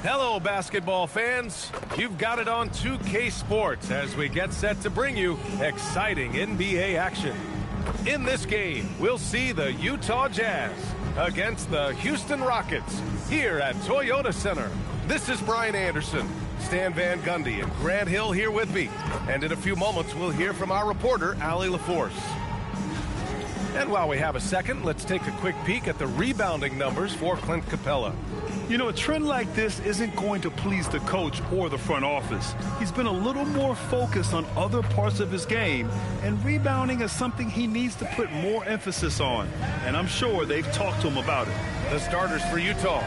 Hello, basketball fans. You've got it on 2K Sports as we get set to bring you exciting NBA action. In this game, we'll see the Utah Jazz against the Houston Rockets here at Toyota Center. This is Brian Anderson, Stan Van Gundy, and Grant Hill here with me. And in a few moments, we'll hear from our reporter, Allie LaForce. And while we have a second, let's take a quick peek at the rebounding numbers for Clint Capella. You know, a trend like this isn't going to please the coach or the front office. He's been a little more focused on other parts of his game, and rebounding is something he needs to put more emphasis on. And I'm sure they've talked to him about it. The starters for Utah.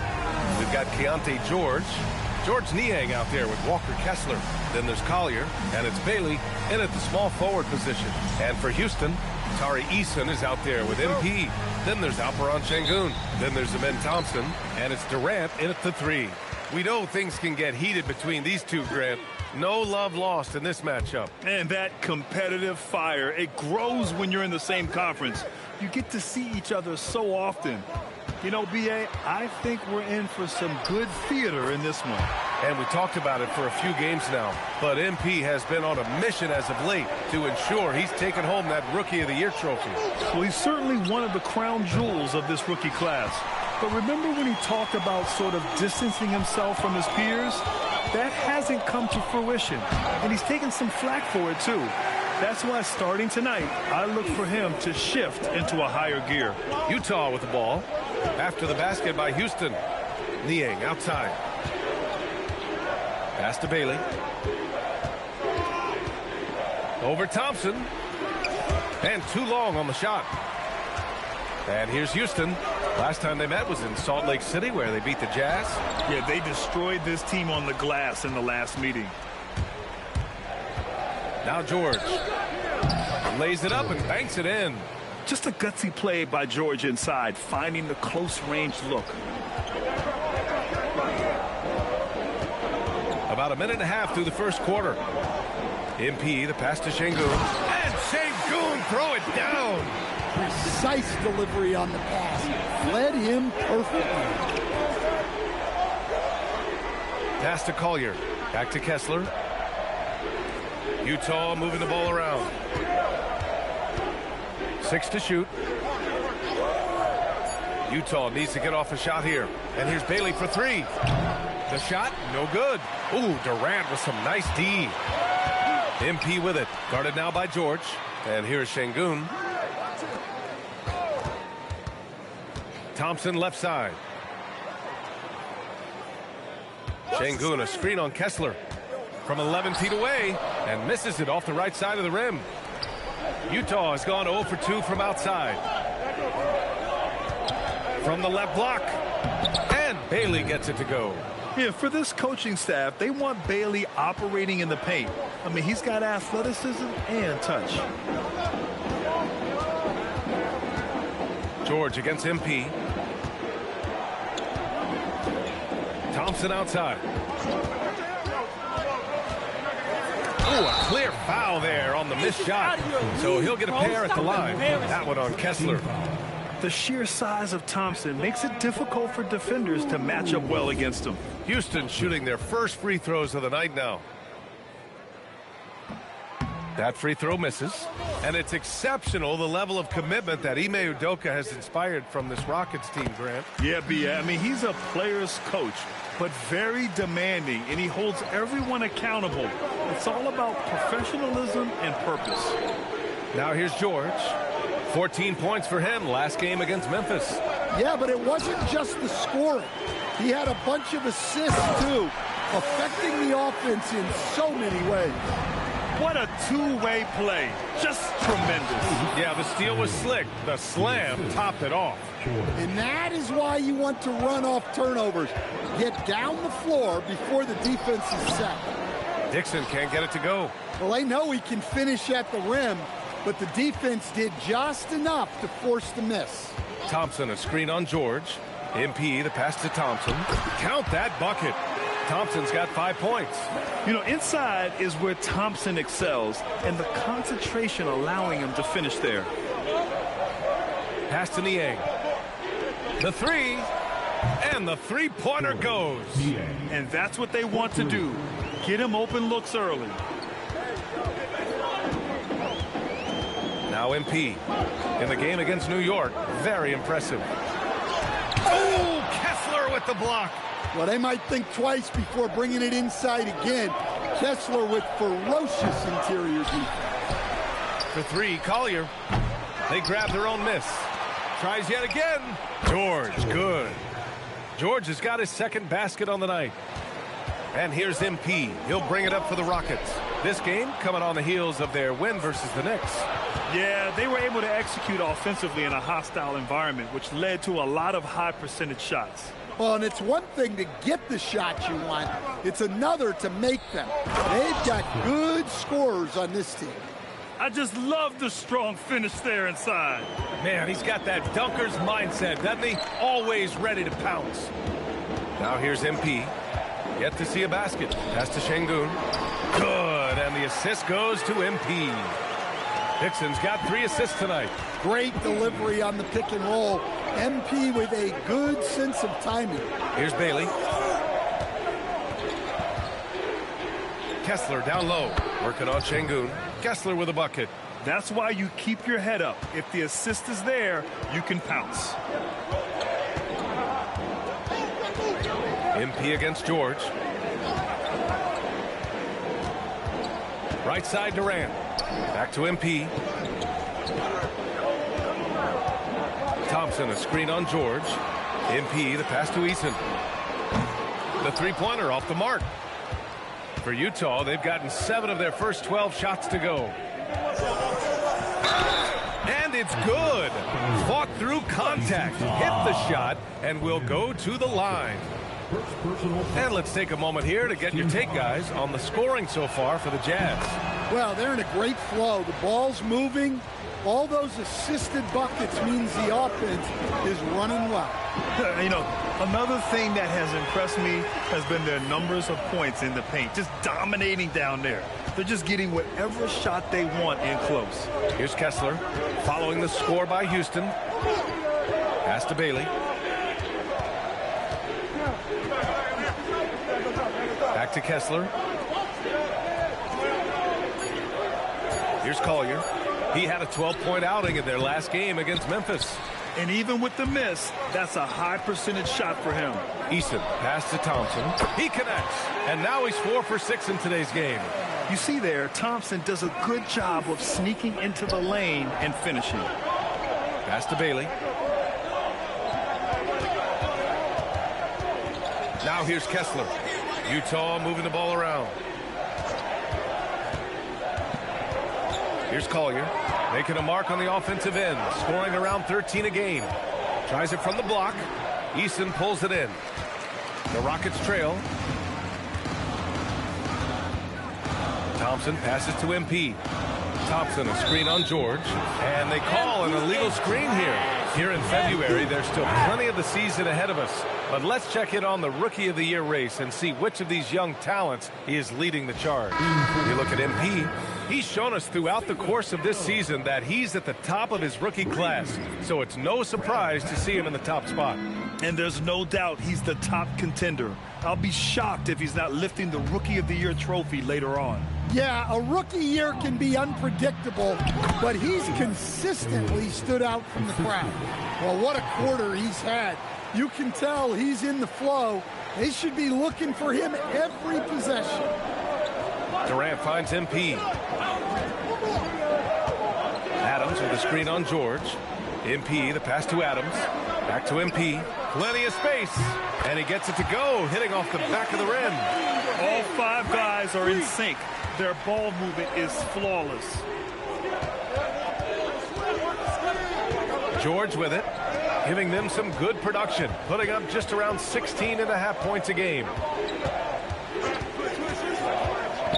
We've got Keontae George Niang out there with Walker Kessler. Then there's Collier, and it's Bailey in at the small forward position. And for Houston, Tari Eason is out there with MP. Then there's Alperen Şengün. Then there's Amen Thompson. And it's Durant in at the 3. We know things can get heated between these two, Grant. No love lost in this matchup. And that competitive fire, it grows when you're in the same conference. You get to see each other so often. You know, B.A., I think we're in for some good theater in this one. And we talked about it for a few games now. But MP has been on a mission as of late to ensure he's taken home that Rookie of the Year trophy. Well, he's certainly one of the crown jewels of this rookie class. But remember when he talked about sort of distancing himself from his peers? That hasn't come to fruition. And he's taken some flack for it, too. That's why starting tonight, I look for him to shift into a higher gear. Utah with the ball. After the basket by Houston. Niang outside. Pass to Bailey. Over Thompson. And too long on the shot. And here's Houston. Last time they met was in Salt Lake City where they beat the Jazz. Yeah, they destroyed this team on the glass in the last meeting. Now George lays it up and banks it in. Just a gutsy play by George inside, finding the close-range look. About a minute and a half through the first quarter. MP, the pass to Şengün. And Şengün, throw it down. Precise delivery on the pass. Led him perfectly. Pass to Collier. Back to Kessler. Utah moving the ball around. 6 to shoot. Utah needs to get off a shot here. And here's Bailey for 3. The shot, no good. Ooh, Durant with some nice D. MP with it. Guarded now by George. And here's Şengün. Thompson left side. Şengün, a screen on Kessler. From 11 feet away. And misses it off the right side of the rim. Utah has gone 0 for 2 from outside. From the left block. And Bailey gets it to go. Yeah, for this coaching staff, they want Bailey operating in the paint. I mean, he's got athleticism and touch. George against MP. Thompson outside. Ooh, a clear foul there on the missed shot. So he'll get a pair at the line. That one on Kessler. The sheer size of Thompson makes it difficult for defenders to match up well against him. Houston shooting their first free throws of the night now. That free throw misses. And it's exceptional, the level of commitment that Ime Udoka has inspired from this Rockets team, Grant. Yeah, I mean, he's a player's coach, but very demanding, and he holds everyone accountable. It's all about professionalism and purpose. Now here's George. 14 points for him last game against Memphis. Yeah, but it wasn't just the scoring. He had a bunch of assists, too, affecting the offense in so many ways. What a two-way play. Just tremendous. Yeah, the steal was slick. The slam topped it off. And that is why you want to run off turnovers. Get down the floor before the defense is set. Dixon can't get it to go. Well, they know he can finish at the rim, but the defense did just enough to force the miss. Thompson, a screen on George. MP, the pass to Thompson. Count that bucket. Thompson's got 5 points. You know, inside is where Thompson excels, and the concentration allowing him to finish there. Pass to Niang. The three, and the three-pointer goes. And that's what they want to do. Get him open looks early. Now MP. In the game against New York, very impressive. Oh, Kessler with the block. Well, they might think twice before bringing it inside again. Kessler with ferocious interior defense. For three, Collier. They grab their own miss. Tries yet again. George, good. George has got his second basket on the night. And here's MP. He'll bring it up for the Rockets. This game coming on the heels of their win versus the Knicks. Yeah, they were able to execute offensively in a hostile environment, which led to a lot of high percentage shots. Well, and it's one thing to get the shots you want. It's another to make them. They've got good scorers on this team. I just love the strong finish there inside. Man, he's got that dunker's mindset, doesn't he? Always ready to pounce. Now here's MP. Yet to see a basket. Pass to Şengün. Good, and the assist goes to MP. Dixon's got 3 assists tonight. Great delivery on the pick and roll. MP with a good sense of timing. Here's Bailey. Kessler down low. Working on Şengün. Kessler with a bucket. That's why you keep your head up. If the assist is there, you can pounce. MP against George. Right side Durant. Back to MP. Thompson, a screen on George. MP, the pass to Eason. The three-pointer off the mark. For Utah, they've gotten 7 of their first 12 shots to go. And it's good. Fought through contact. Hit the shot and will go to the line. And let's take a moment here to get your take, guys, on the scoring so far for the Jazz. Well, they're in a great flow. The ball's moving. All those assisted buckets means the offense is running well. You know, another thing that has impressed me has been their numbers of points in the paint. Just dominating down there. They're just getting whatever shot they want in close. Here's Kessler following the score by Houston. Pass to Bailey. Back to Kessler. Here's Collier. He had a 12-point outing in their last game against Memphis. And even with the miss, that's a high percentage shot for him. Eason, pass to Thompson. He connects. And now he's 4 for 6 in today's game. You see there, Thompson does a good job of sneaking into the lane and finishing. Pass to Bailey. Now here's Kessler. Utah moving the ball around. Here's Collier, making a mark on the offensive end, scoring around 13 a game. Tries it from the block. Eason pulls it in. The Rockets trail. Thompson passes to MP. Thompson, a screen on George. And they call an illegal screen here. Here in February, there's still plenty of the season ahead of us. But let's check in on the Rookie of the Year race and see which of these young talents is leading the charge. You look at MP. He's shown us throughout the course of this season that he's at the top of his rookie class. So it's no surprise to see him in the top spot. And there's no doubt he's the top contender. I'll be shocked if he's not lifting the Rookie of the Year trophy later on. Yeah, a rookie year can be unpredictable, but he's consistently stood out from the crowd. Well, what a quarter he's had. You can tell he's in the flow. They should be looking for him every possession. Durant finds MP. Adams with a screen on George. MP, the pass to Adams. Back to MP. Plenty of space. And he gets it to go, hitting off the back of the rim. All 5 guys are in sync. Their ball movement is flawless. George with it, giving them some good production, putting up just around 16.5 points a game.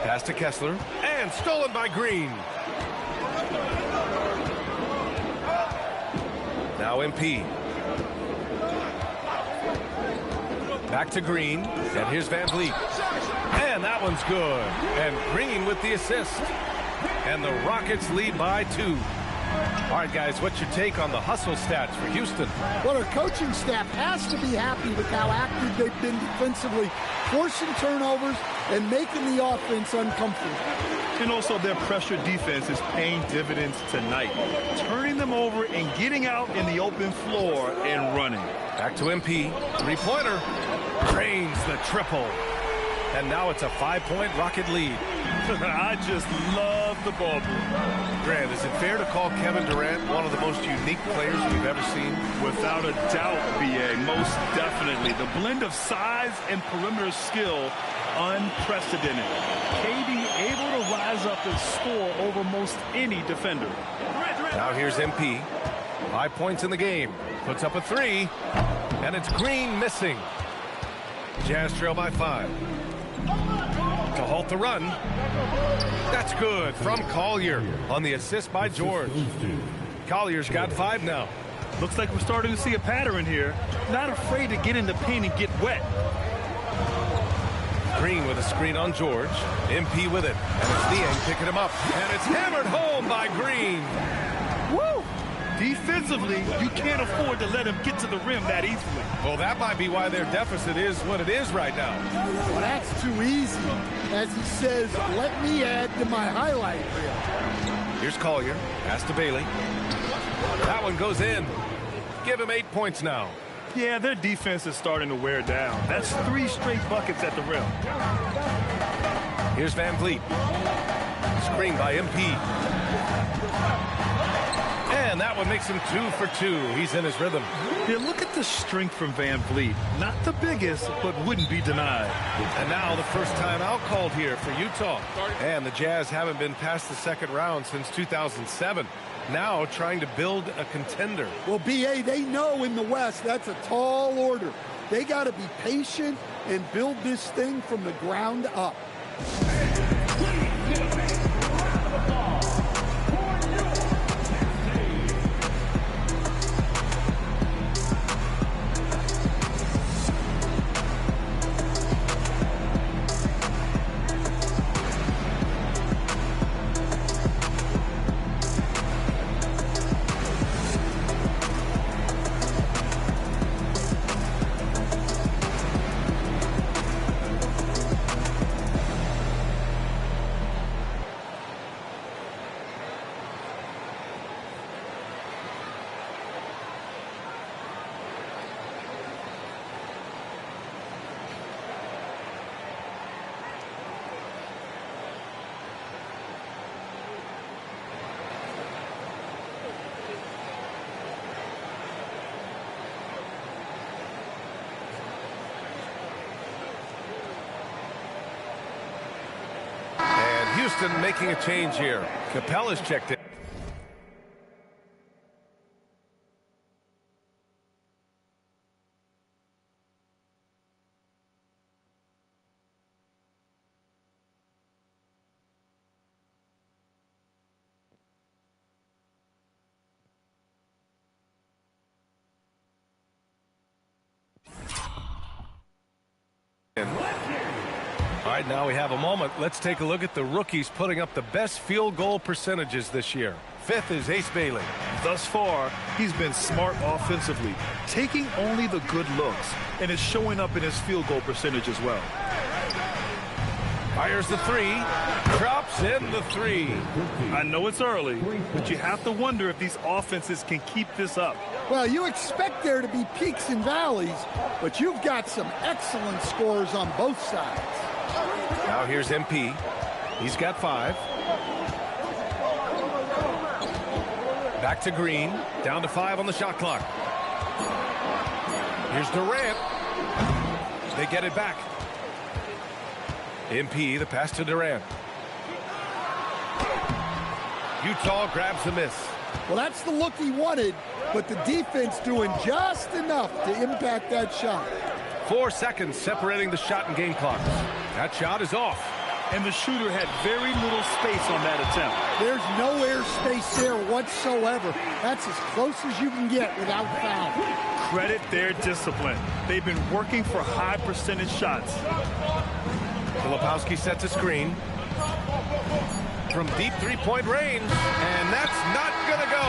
Pass to Kessler, and stolen by Green. Now MP. Back to Green, and here's Van Vliet. And that one's good. And Green with the assist. And the Rockets lead by 2. All right, guys, what's your take on the hustle stats for Houston? Well, our coaching staff has to be happy with how active they've been defensively, forcing turnovers and making the offense uncomfortable. And also their pressure defense is paying dividends tonight, turning them over and getting out in the open floor and running. Back to MP. Three-pointer. Drains the triple. And now it's a 5-point Rocket lead. I just love the ball. Grant, is it fair to call Kevin Durant one of the most unique players we've ever seen? Without a doubt, B.A., most definitely. The blend of size and perimeter skill, unprecedented. KD able to rise up and score over most any defender. Now here's MP. 5 points in the game. Puts up a 3. And it's Green missing. Jazz trail by 5. To halt the run. That's good from Collier on the assist by George. Collier's got 5 now. Looks like we're starting to see a pattern here. Not afraid to get in the paint and get wet. Green with a screen on George. MP with it. And it's Niang picking him up. And it's hammered home by Green. Woo! Defensively, you can't afford to let him get to the rim that easily. Well, that might be why their deficit is what it is right now. Well, that's too easy. As he says, let me add to my highlight reel. Here's Collier. Pass to Bailey. That one goes in. Give him 8 points now. Yeah, their defense is starting to wear down. That's 3 straight buckets at the rim. Here's Van Vliet. Screen by MP. And that one makes him 2 for 2. He's in his rhythm. Yeah, look at the strength from Van Vliet. Not the biggest, but wouldn't be denied. And now the first time out called here for Utah. And the Jazz haven't been past the second round since 2007. Now trying to build a contender. Well, B.A., they know in the West that's a tall order. They got to be patient and build this thing from the ground up. Houston making a change here. Capella's checked in. All right, now we have a moment. Let's take a look at the rookies putting up the best field goal percentages this year. 5th is Ace Bailey. Thus far, he's been smart offensively, taking only the good looks, and it's showing up in his field goal percentage as well. Fires the 3, drops in the 3. I know it's early, but you have to wonder if these offenses can keep this up. Well, you expect there to be peaks and valleys, but you've got some excellent scores on both sides. Now here's MP. He's got 5. Back to Green. Down to 5 on the shot clock. Here's Durant. They get it back. MP, the pass to Durant. Utah grabs the miss. Well, that's the look he wanted, but the defense doing just enough to impact that shot. 4 seconds separating the shot and game clocks. That shot is off. And the shooter had very little space on that attempt. There's no air space there whatsoever. That's as close as you can get without foul. Credit their discipline. They've been working for high percentage shots. Filipowski sets a screen. From deep three-point range, and that's not gonna go.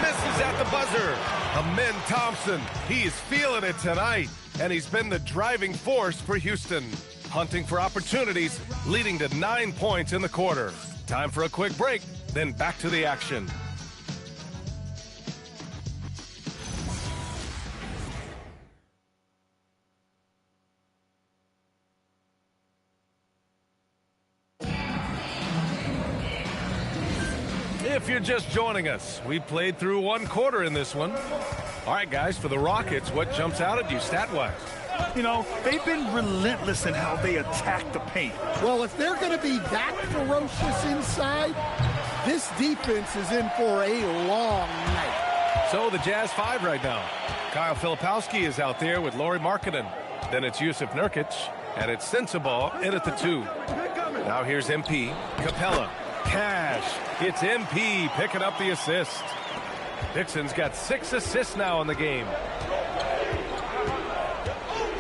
Misses at the buzzer. Amin Thompson, he's feeling it tonight, and he's been the driving force for Houston. Hunting for opportunities, leading to 9 points in the quarter. Time for a quick break, then back to the action. If you're just joining us, we played through 1 quarter in this one. All right, guys, for the Rockets, what jumps out at you stat-wise? You know, they've been relentless in how they attack the paint. Well, if they're going to be that ferocious inside, this defense is in for a long night. So the Jazz 5 right now. Kyle Filipowski is out there with Lauri Markkanen. Then it's Jusuf Nurkic, and it's Sensabaugh in at the 2. Now here's MP, Capella, Cash. It's MP picking up the assist. Dixon's got 6 assists now in the game.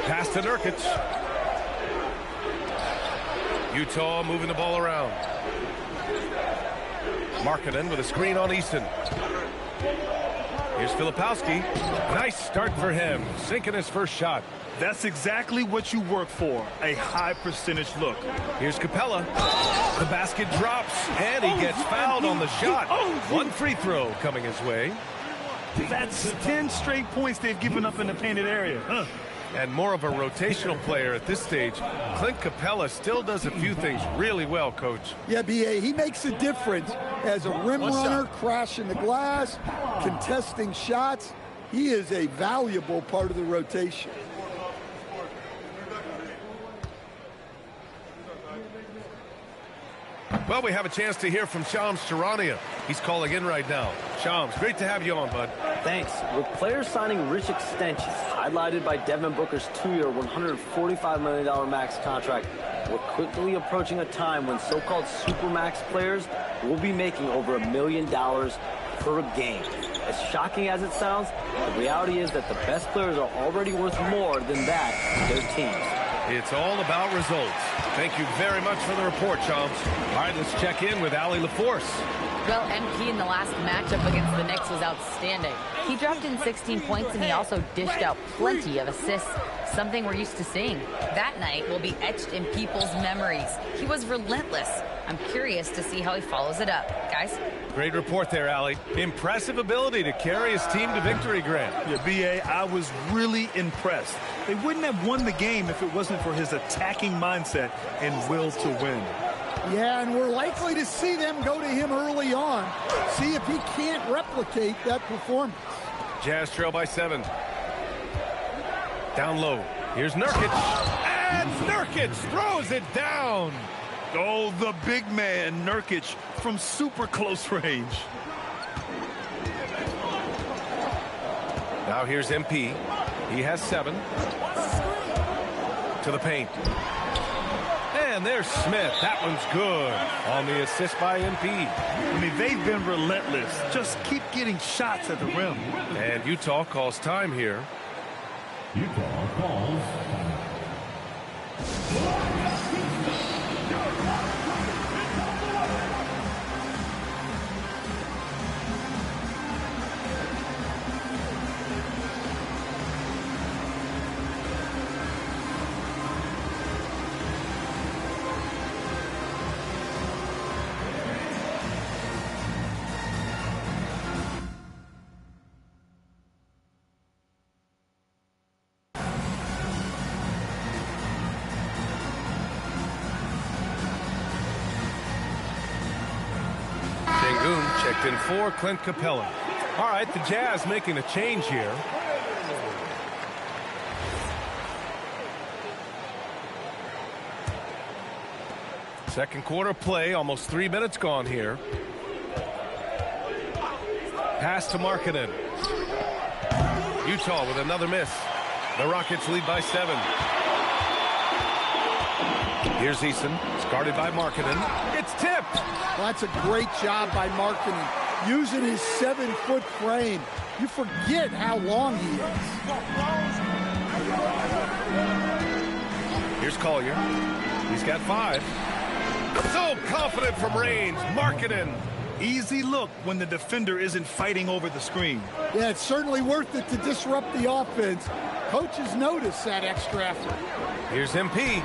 Pass to Nurkic. Utah moving the ball around. Markkanen with a screen on Easton. Here's Filipowski. Nice start for him. Sinking his first shot. That's exactly what you work for, a high percentage look. Here's Capella. The basket drops, and he gets fouled on the shot. 1 free throw coming his way. That's 10 straight points they've given up in the painted area. And more of a rotational player at this stage, Clint Capella still does a few things really well, Coach. Yeah, B.A., he makes a difference as a rim runner, crashing the glass, contesting shots. He is a valuable part of the rotation. Well, we have a chance to hear from Shams Charania. He's calling in right now. Shams, great to have you on, bud. Thanks. With players signing rich extensions, highlighted by Devin Booker's 2-year, $145 million max contract, we're quickly approaching a time when so-called supermax players will be making over $1 million per game. As shocking as it sounds, the reality is that the best players are already worth more than that to their teams. It's all about results. Thank you very much for the report, Shams. All right, let's check in with Allie LaForce. Well, MP in the last matchup against the Knicks was outstanding. He dropped in 16 points, and he also dished out plenty of assists, something we're used to seeing. That night will be etched in people's memories. He was relentless. I'm curious to see how he follows it up. Guys? Great report there, Allie. Impressive ability to carry his team to victory, Grant. Yeah, B.A., I was really impressed. They wouldn't have won the game if it wasn't for his attacking mindset and will to win. Yeah, and we're likely to see them go to him early on. See if he can't replicate that performance. Jazz trail by 7. Down low. Here's Nurkic. And Nurkic throws it down. Oh, the big man, Nurkic, from super close range. Now here's MP. He has 7. To the paint. And there's Smith. That one's good on the assist by MP. I mean, they've been relentless. Just keep getting shots at the rim. And Utah calls time here. Utah calls. Checked in for Clint Capella. All right, the Jazz making a change here. Second quarter play, almost 3 minutes gone here. Pass to Markkanen. Utah with another miss. The Rockets lead by 7. Here's Eason. It's guarded by Markkanen. It's tipped. Well, that's a great job by Markkanen. Using his 7-foot frame. You forget how long he is. Here's Collier. He's got 5. So confident from range. Markkanen. Easy look when the defender isn't fighting over the screen. Yeah, it's certainly worth it to disrupt the offense. Coaches notice that extra effort. Here's MP.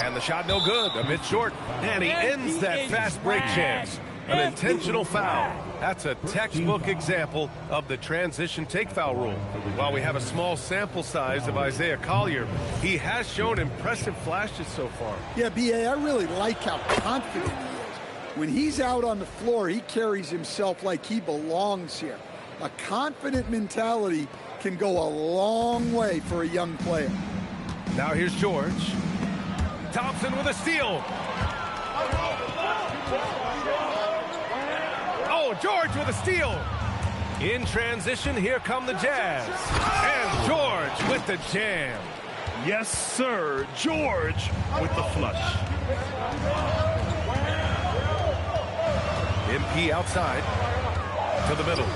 And the shot no good. A bit short. And he ends that fast break chance. An intentional foul. That's a textbook example of the transition take foul rule. While we have a small sample size of Isaiah Collier, he has shown impressive flashes so far. Yeah, B.A., I really like how confident he is. When he's out on the floor, he carries himself like he belongs here. A confident mentality can go a long way for a young player. Now here's George. Thompson with a steal. Oh, George with a steal. In transition, here come the Jazz. And George with the jam. Yes, sir. George with the flush. MP outside to the middle.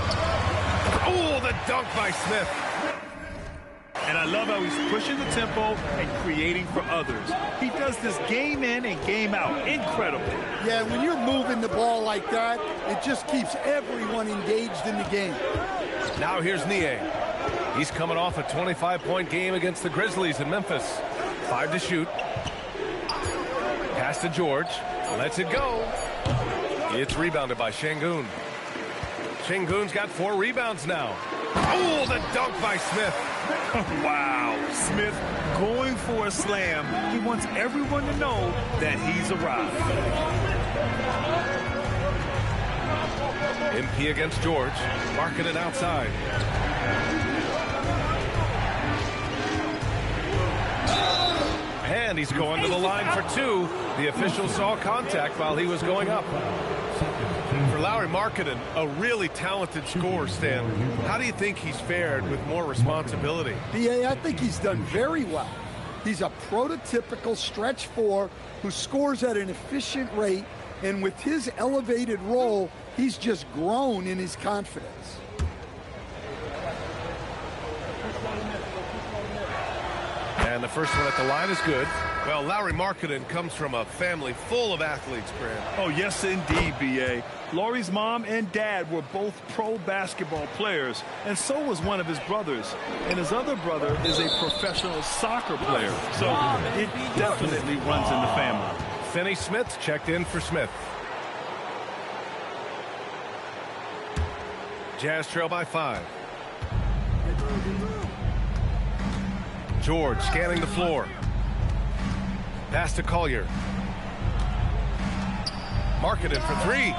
Oh, the dunk by Smith. And I love how he's pushing the tempo and creating for others. He does this game in and game out. Incredible. Yeah, when you're moving the ball like that, it just keeps everyone engaged in the game. Now here's Niang. He's coming off a 25-point game against the Grizzlies in Memphis. 5 to shoot. Pass to George. Lets it go. It's rebounded by Şengün. Şengün's got 4 rebounds now. Oh, the dunk by Smith. Wow. Smith going for a slam. He wants everyone to know that he's arrived. MP against George. Markkanen outside. And he's going to the line for 2. The official saw contact while he was going up. For Lauri Markkanen, a really talented scorer, Stan. How do you think he's fared with more responsibility? B.A., I think he's done very well. He's a prototypical stretch 4 who scores at an efficient rate, and with his elevated role, he's just grown in his confidence. And the first one at the line is good. Well, Lauri Markkanen comes from a family full of athletes, Grant. Oh, yes, indeed, B.A. Lauri's mom and dad were both pro basketball players, and so was one of his brothers. And his other brother is a professional soccer player, so it definitely runs in the family. Finney Smith checked in for Smith. Jazz trail by 5. George scanning the floor. Pass to Collier. Markkanen for 3.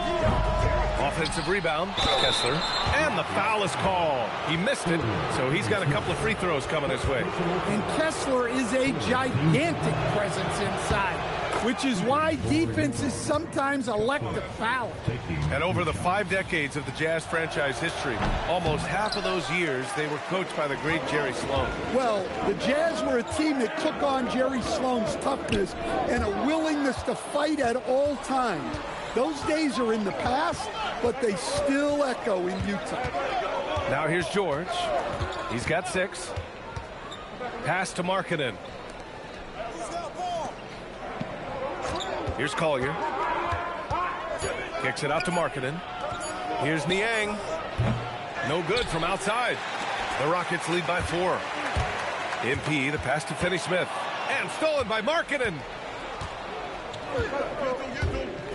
Offensive rebound. Kessler. And the foul is called. He missed it, so he's got a couple of free throws coming his way. And Kessler is a gigantic presence inside, which is why defenses sometimes elect to foul. And over the 5 decades of the Jazz franchise history, almost half of those years, they were coached by the great Jerry Sloan. Well, the Jazz were a team that took on Jerry Sloan's toughness and a willingness to fight at all times. Those days are in the past, but they still echo in Utah. Now here's George. He's got 6. Pass to Markkanen. Here's Collier. Kicks it out to Markkanen. Here's Niang. No good from outside. The Rockets lead by 4. MP, the pass to Finney Smith. And stolen by Markkanen.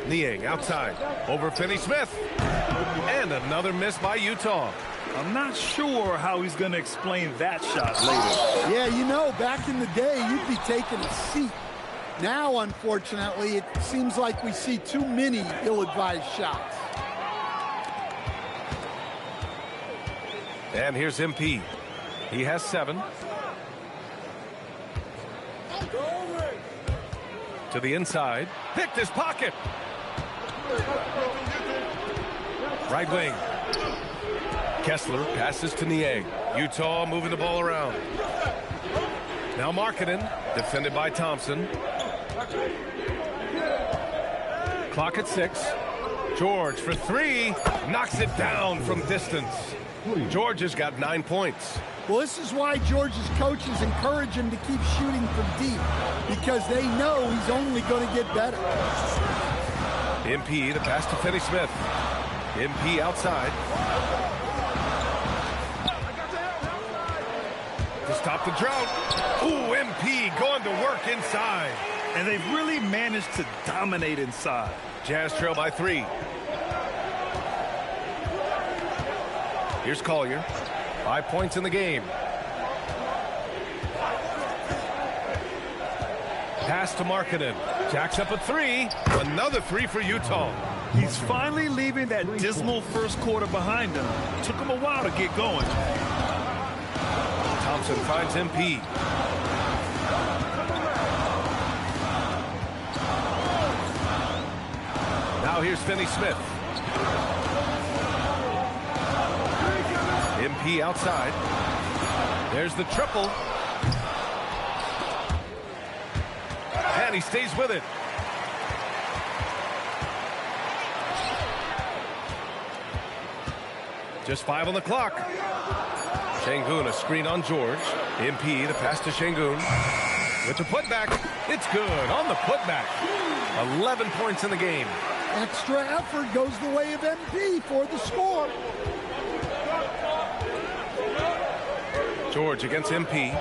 Niang outside. Over Finney Smith. And another miss by Utah. I'm not sure how he's going to explain that shot later. Yeah, you know, back in the day, you'd be taking a seat. Now, unfortunately, it seems like we see too many ill-advised shots. And here's MP. He has 7. To the inside. Picked his pocket. Right wing. Kessler passes to Niang. Utah moving the ball around. Now Markkanen, defended by Thompson. Clock at 6. George for 3. Knocks it down from distance. George has got 9 points. Well, this is why George's coaches encourage him to keep shooting from deep, because they know he's only going to get better. MP, the pass to Finney-Smith. MP outside. To stop the drought. Ooh, MP going to work inside. And they've really managed to dominate inside. Jazz trail by 3. Here's Collier. 5 points in the game. Pass to Markkanen. Jacks up a 3. Another 3 for Utah. He's finally leaving that dismal first quarter behind him. Took him a while to get going. Thompson finds MP. Now here's Finney-Smith. MP outside. There's the triple. And he stays with it. Just 5 on the clock. Şengün, a screen on George. MP, the pass to Şengün. With the putback, it's good on the putback. 11 points in the game. Extra effort goes the way of MP for the score. George against MP.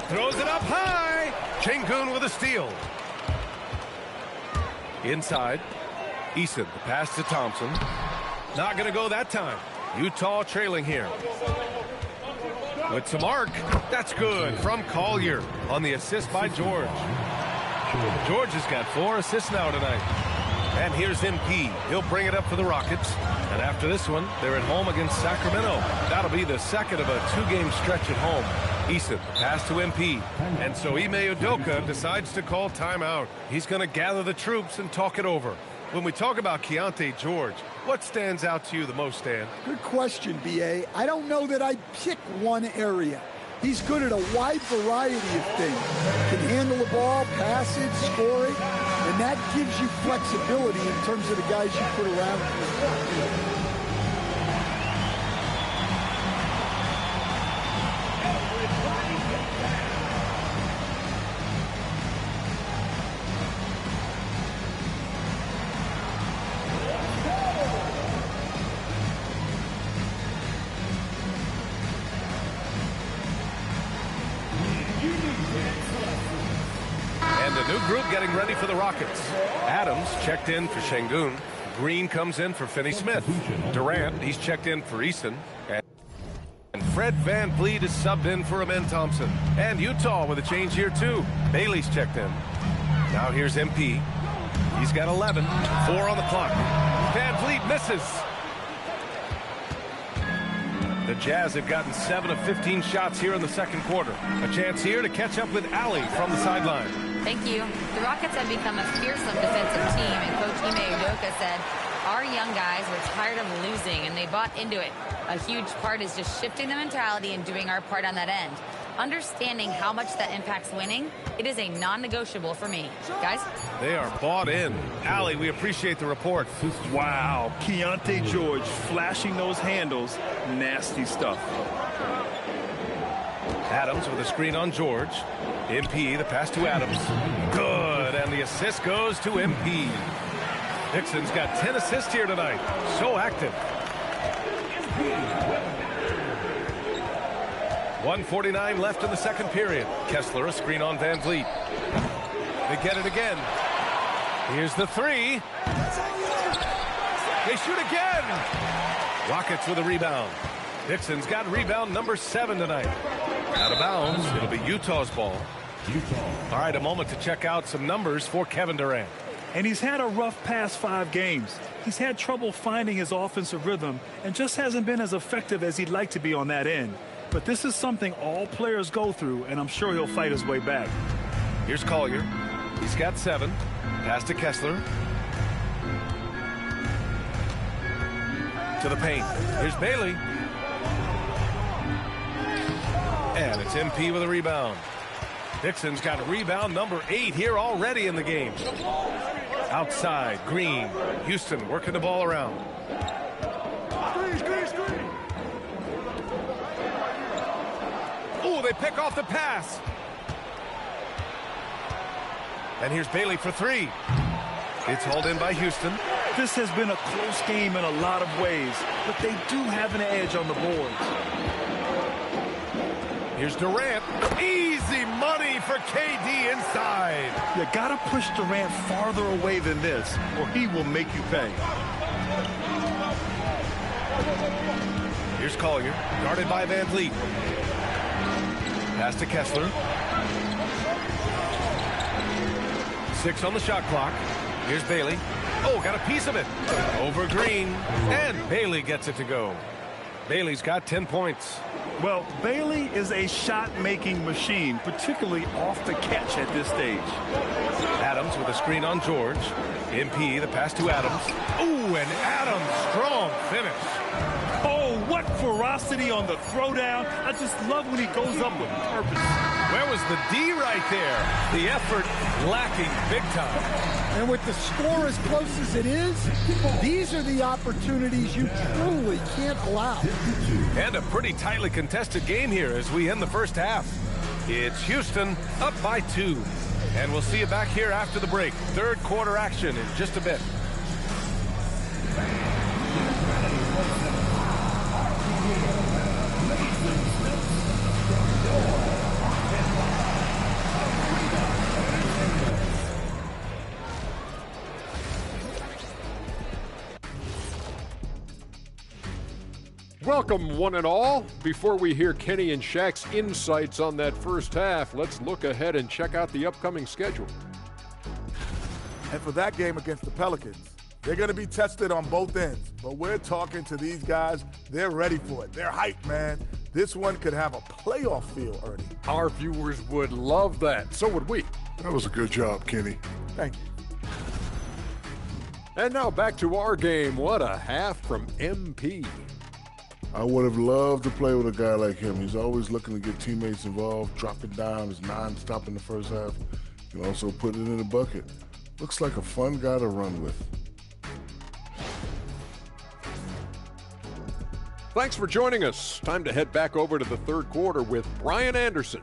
Throws it up high. Şengün with a steal. Inside. Eason, the pass to Thompson. Not going to go that time. Utah trailing here. With some arc. That's good from Collier on the assist by George. George has got 4 assists now tonight. And here's MP. He'll bring it up for the Rockets. And after this one, they're at home against Sacramento. That'll be the second of a 2-game stretch at home. Eason, pass to MP. And so Ime Udoka decides to call timeout. He's going to gather the troops and talk it over. When we talk about Keyonte George, what stands out to you the most, Stan? Good question, B.A. I don't know that I'd pick one area. He's good at a wide variety of things. Can handle the ball, pass it, score it, and that gives you flexibility in terms of the guys you put around him. And a new group getting ready for the Rockets. Adams checked in for Şengün. Green comes in for Finney-Smith. Durant, he's checked in for Eason. And Fred VanVleet is subbed in for Amen Thompson. And Utah with a change here too. Bailey's checked in. Now here's MP. He's got 11. 4 on the clock. VanVleet misses. The Jazz have gotten 7 of 15 shots here in the second quarter. A chance here to catch up with Allie from the sideline. Thank you. The Rockets have become a fearsome defensive team, and Coach Ime Udoka said, our young guys were tired of losing, and they bought into it. A huge part is just shifting the mentality and doing our part on that end. Understanding how much that impacts winning, it is a non-negotiable for me. Guys? They are bought in. Allie, we appreciate the report. Wow, Keyonte George flashing those handles. Nasty stuff. Adams with a screen on George. MP, the pass to Adams. Good, and the assist goes to MP. Dixon's got 10 assists here tonight. So active. 1:49 left in the second period. Kessler, a screen on VanVleet. They get it again. Here's the 3. They shoot again. Rockets with a rebound. Dixon's got rebound number 7 tonight. Out of bounds. It'll be Utah's ball. All right, a moment to check out some numbers for Kevin Durant. And he's had a rough past 5 games. He's had trouble finding his offensive rhythm and just hasn't been as effective as he'd like to be on that end. But this is something all players go through, and I'm sure he'll fight his way back. Here's Collier. He's got 7. Pass to Kessler. To the paint. Here's Bailey. And it's MP with a rebound. Dixon's got rebound number 8 here already in the game. Outside, Green. Houston working the ball around. Oh, they pick off the pass. And here's Bailey for 3. It's hauled in by Houston. This has been a close game in a lot of ways, but they do have an edge on the boards. Here's Durant. Easy money for KD inside. You gotta push Durant farther away than this, or he will make you pay. Here's Collier, guarded by Van Vliet. Pass to Kessler. 6 on the shot clock. Here's Bailey. Oh, got a piece of it. Over Green. And Bailey gets it to go. Bailey's got 10 points. Well, Bailey is a shot-making machine, particularly off the catch at this stage. Adams with a screen on George. MP, the pass to Adams. Ooh, and Adams, strong finish. Oh, what ferocity on the throwdown. I just love when he goes up with purpose. Where was the D right there? The effort lacking big time. And with the score as close as it is, these are the opportunities you truly can't allow. And a pretty tightly contested game here as we end the first half. It's Houston up by 2. And we'll see you back here after the break. Third quarter action in just a bit. Welcome, one and all. Before we hear Kenny and Shaq's insights on that first half, let's look ahead and check out the upcoming schedule. And for that game against the Pelicans, they're going to be tested on both ends. But we're talking to these guys. They're ready for it. They're hyped, man. This one could have a playoff feel, Ernie. Our viewers would love that. So would we. That was a good job, Kenny. Thank you. And now back to our game. What a half from MP. I would have loved to play with a guy like him. He's always looking to get teammates involved, dropping down, is non-stop in the first half. He can also put it in the bucket. Looks like a fun guy to run with. Thanks for joining us. Time to head back over to the third quarter with Brian Anderson.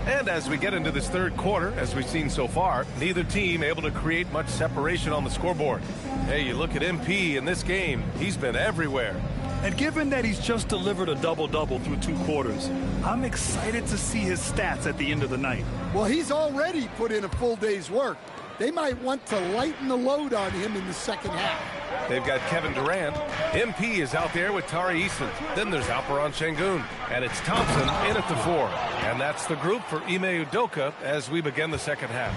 And as we get into this third quarter, as we've seen so far, neither team able to create much separation on the scoreboard. Hey, you look at MP in this game, he's been everywhere. And given that he's just delivered a double-double through 2 quarters, I'm excited to see his stats at the end of the night. Well, he's already put in a full day's work. They might want to lighten the load on him in the second half. They've got Kevin Durant. MP is out there with Tari Eason. Then there's Alperon Şengün. And it's Thompson in at the 4. And that's the group for Ime Udoka as we begin the second half.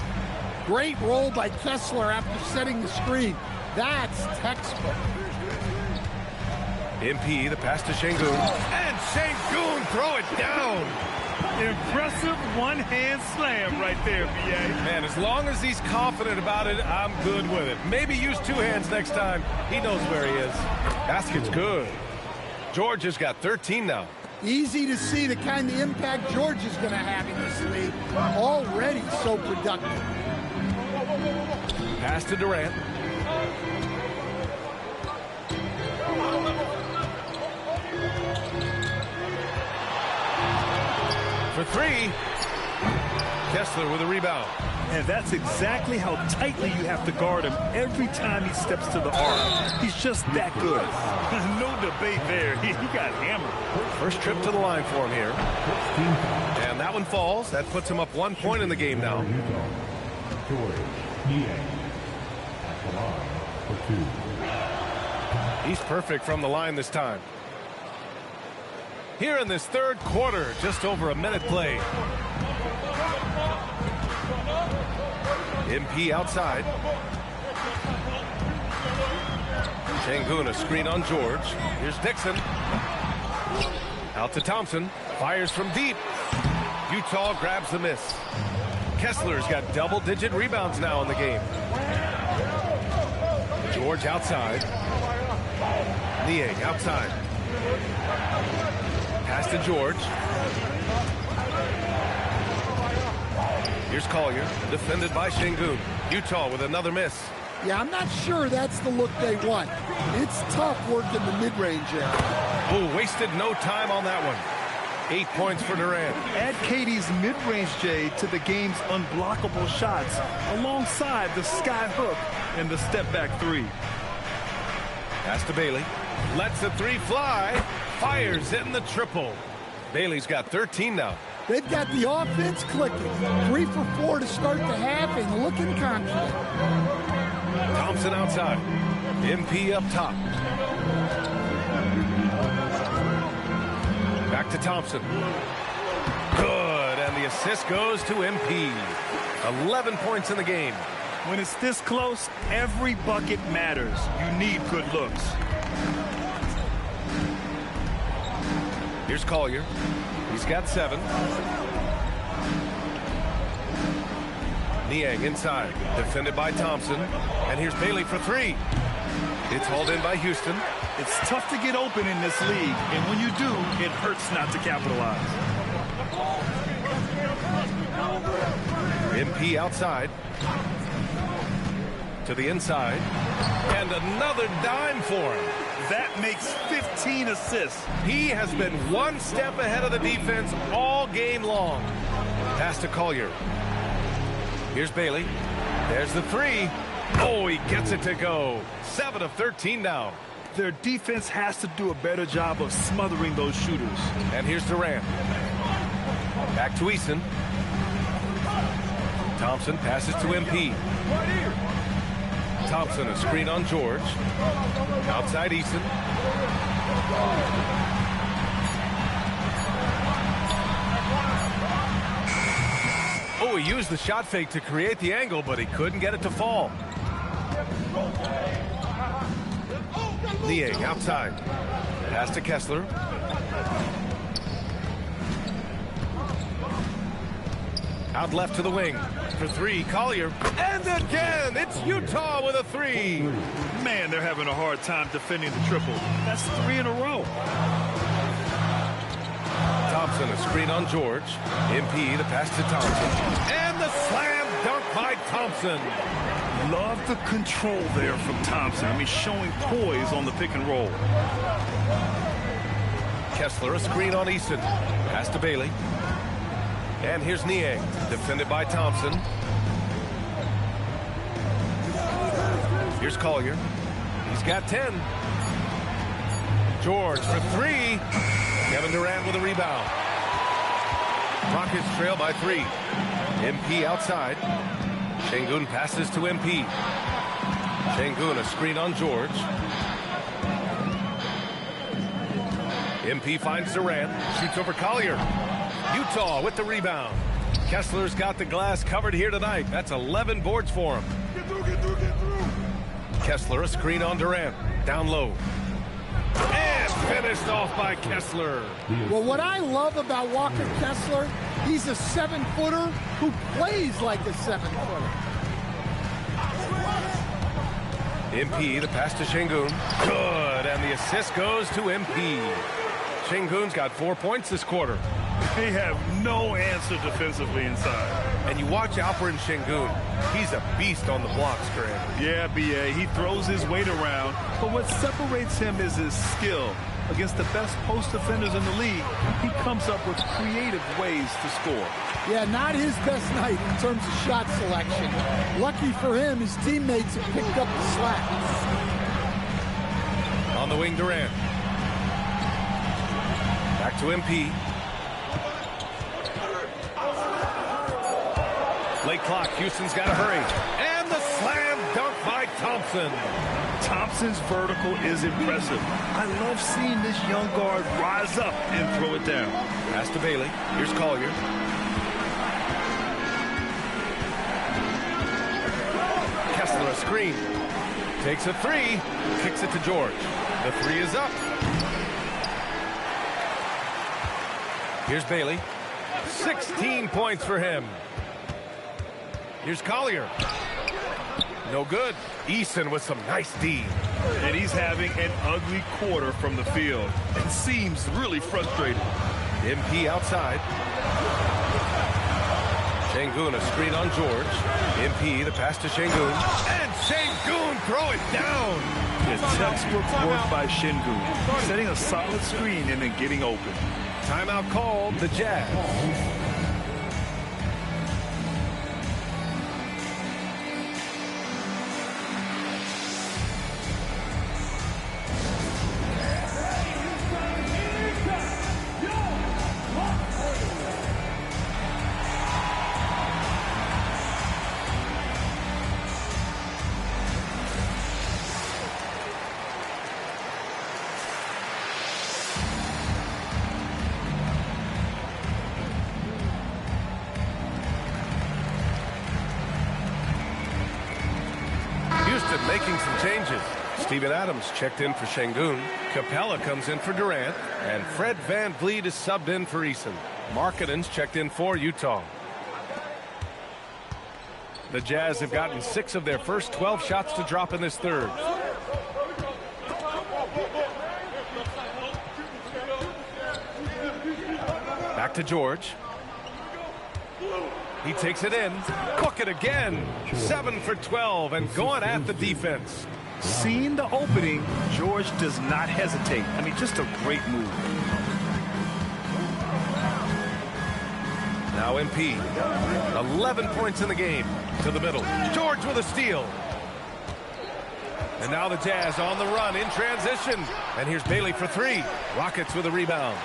Great roll by Kessler after setting the screen. That's textbook. MP, the pass to Şengün. And Şengün throw it down. Impressive one-hand slam right there, B.A. Man, as long as he's confident about it, I'm good with it. Maybe use 2 hands next time. He knows where he is. Basket's good. George has got 13 now. Easy to see the kind of impact George is going to have in this league. Already so productive. Pass to Durant. For 3. Kessler with a rebound. And that's exactly how tightly you have to guard him every time he steps to the arc. He's just that good. No debate there. He got hammered. First trip to the line for him here. And that one falls. That puts him up 1 point in the game now. He's perfect from the line this time. Here in this third quarter, just over a minute played. MP outside. Şengün, a screen on George. Here's Dixon. Out to Thompson. Fires from deep. Utah grabs the miss. Kessler's got double-digit rebounds now in the game. George outside. Niang outside. Pass to George. Here's Collier, defended by Şengün. Utah with another miss. Yeah, I'm not sure that's the look they want. It's tough working the mid-range area. Oh, wasted no time on that one. 8 points for Durant. Add KD's mid-range J to the game's unblockable shots alongside the sky hook and the step-back three. Pass to Bailey. Lets the three fly. Fires in the triple. Bailey's got 13 now. They've got the offense clicking. 3 for 4 to start the half and looking confident. Thompson outside. MP up top. Back to Thompson. Good, and the assist goes to MP. 11 points in the game. When it's this close, every bucket matters. You need good looks. Here's Collier. He's got 7. Niang inside, defended by Thompson. And here's Bailey for 3. It's hauled in by Houston. It's tough to get open in this league, and when you do, it hurts not to capitalize. MP outside. To the inside. And another dime for him. That makes 15 assists. He has been one step ahead of the defense all game long. Pass to Collier. Here's Bailey. There's the 3. Oh, he gets it to go. 7 of 13 now. Their defense has to do a better job of smothering those shooters. And here's Durant. Back to Eason. Thompson passes to MP. Thompson, a screen on George. Outside Eason. Oh, he used the shot fake to create the angle, but he couldn't get it to fall. Niang outside. Pass to Kessler. Out left to the wing. For 3, Collier. And again, it's Utah with a 3. Man, they're having a hard time defending the triple. That's 3 in a row. Thompson, a screen on George. MP, the pass to Thompson. And the slam dunk by Thompson. Love the control there from Thompson. I mean, showing poise on the pick and roll. Kessler, a screen on Eason. Pass to Bailey. And here's Niang, defended by Thompson. Here's Collier. He's got 10. George for 3. Kevin Durant with a rebound. Rockets trail by 3. MP outside. Şengün passes to MP. Şengün, a screen on George. MP finds Durant. Shoots over Collier. Utah with the rebound. Kessler's got the glass covered here tonight. That's 11 boards for him. Get through. Kessler, a screen on Durant. Down low. And finished off by Kessler. Well, what I love about Walker Kessler, he's a 7-footer who plays like a 7-footer. MP, the pass to Şengün. Good, and the assist goes to MP. Şengün's got 4 points this quarter. They have no answer defensively inside. And you watch Alperen Şengün. He's a beast on the blocks, Graham. Yeah, B.A., he throws his weight around, but what separates him is his skill. Against the best post defenders in the league, he comes up with creative ways to score. Yeah, not his best night in terms of shot selection. Lucky for him, his teammates have picked up the slack. On the wing, Durant. Back to MP. Late clock, Houston's got to hurry. And the slam dunk by Thompson. Thompson's vertical is impressive. I love seeing this young guard rise up and throw it down. Pass to Bailey. Here's Collier. Kessler, a screen. takes a three, kicks it to George. The three is up. Here's Bailey. 16 points for him. Here's Collier. No good. Eason with some nice D. And he's having an ugly quarter from the field and seems really frustrated. MP outside. Şengün a screen on George. MP the pass to Şengün. And Şengün throw it down. The textbook work by Şengün. Setting a solid screen and then getting open. Timeout called the Jazz. Making some changes. Steven Adams checked in for Şengün. Capella comes in for Durant. And Fred VanVleet is subbed in for Eason. Markkanen's checked in for Utah. The Jazz have gotten 6 of their first 12 shots to drop in this third. Back to George. He takes it in. Cook it again. 7 for 12 and going at the defense. Seeing the opening, George does not hesitate. I mean, just a great move. Now MP. 11 points in the game. To the middle. George with a steal. And now the Jazz on the run in transition. And here's Bailey for 3. Rockets with a rebound.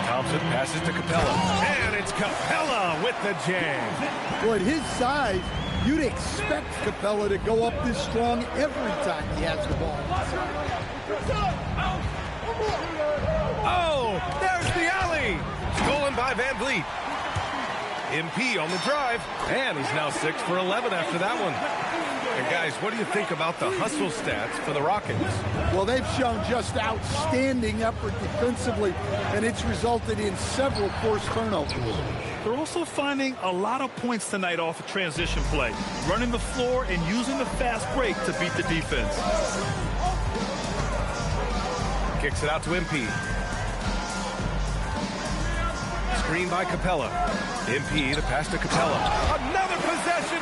Thompson passes to Capella. And it's Capella with the jam. Well, at his size, you'd expect Capella to go up this strong every time he has the ball. Oh, there's the alley. Stolen by VanVleet. MP on the drive. And he's now 6 for 11 after that one. And guys, what do you think about the hustle stats for the Rockets? Well, they've shown just outstanding effort defensively, and it's resulted in several forced turnovers. They're also finding a lot of points tonight off of transition play, running the floor and using the fast break to beat the defense. Kicks it out to MP. Screen by Capella. MP, the pass to Capella. Another possession,